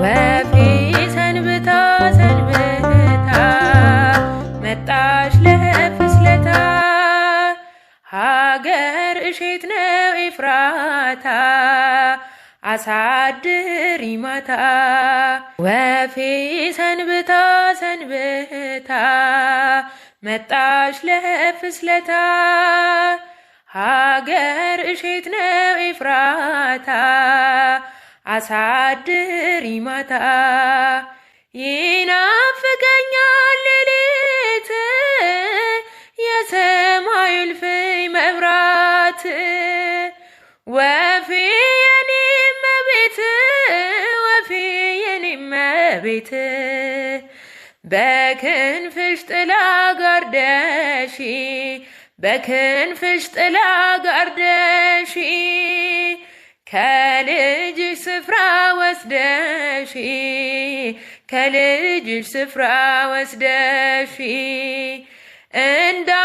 ወፌ ሰንብታ ሰንብታ መጣች ለፍስለታ ሀገር እሼት ነው ኤፍራታ አሳድሪ ማታ። ወፌ ሰንብታ ሰንብታ መጣች ለፍስለታ ሀገር እሼት ነው ኤፍራታ አሳድሪ ማታ። ይናፍቀኛል ሌሊት የሰማዩ እልፍኝ መብራት ወፌ የኔ እመቤት ወፌ የኔ እመቤት በክንፍሽ ጥላ ጋርደሺ በክንፍሽ ጥላ ጋርደሺ ከልጅሽ ስፍራ ወስደሺ ከልጅሽ ስፍራ ወስደሺ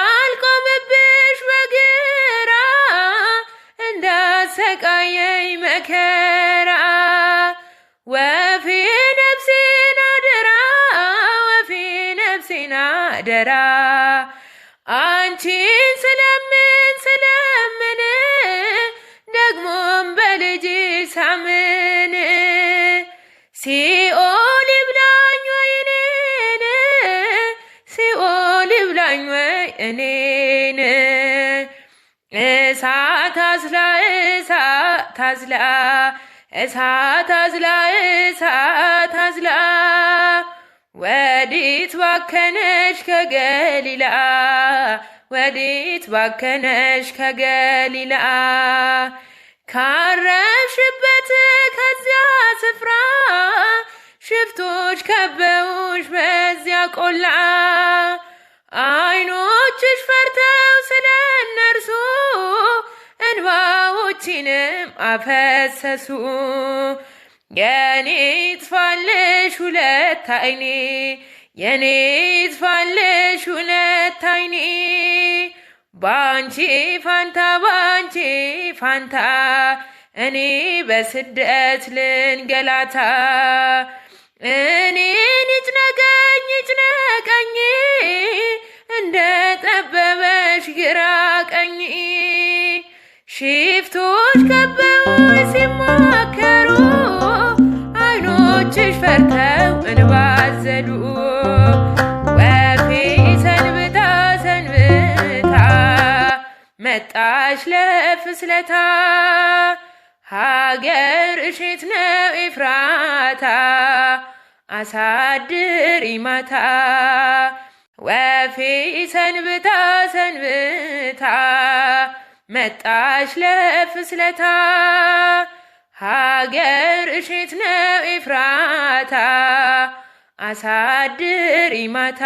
እንዳልቆምብሽ በግራ እንዳሰቃየኝ መከራ ወፌ ነፍሴን አደራ ወፌ ነፍሴን አደራ አንቺን ስለምን ስለምን ደግሞም በልጅሽ ሳምን ሲኦል ይብላኝ ወይ እኔን ሲኦል ይብላኝ ወይ እኔን እሳት አዝላ እሳት አዝላ እሳት አዝላ እሳት አዝላ ወዲት ባከነሽ ከገሊላ ወዲት ባከነሽ ከገሊላ ካረፍሽበት ከዚያ ስፍራ ሽፍቶች ከበውሽ በዚያ ቆላ አይኖችሽ ፈርተው ስለ እነርሱ እንባዎችንም አፈሰሱ። የኔ ይጥፋልሽ ሁለት አይኔ የኔ ይጥፋልሽ ሁለት አይኔ ባንቺ ፋንታ ባንቺ ፋንታ እኔ በስደት ልንገላታ እኔን ይጭነቀኝ ይጭነቀኝ እንደ ጠበበሽ ግራ ቀኝ ሽፍቶች ከበው ሲማከሩ አይኖችሽ ፈርተው እንባ አዘሉ። ወፌ ሰንብታ ሰንብታ መጣች ለፍስለታ ሀገር እሼት ነው ኤፍራታ አሳድሪ ማታ። ወፌ ሰንብታ ሰንብታ መጣች ለፍስለታ ሀገር እሼት ነው ኤፍራታ አሳድሪ ማታ።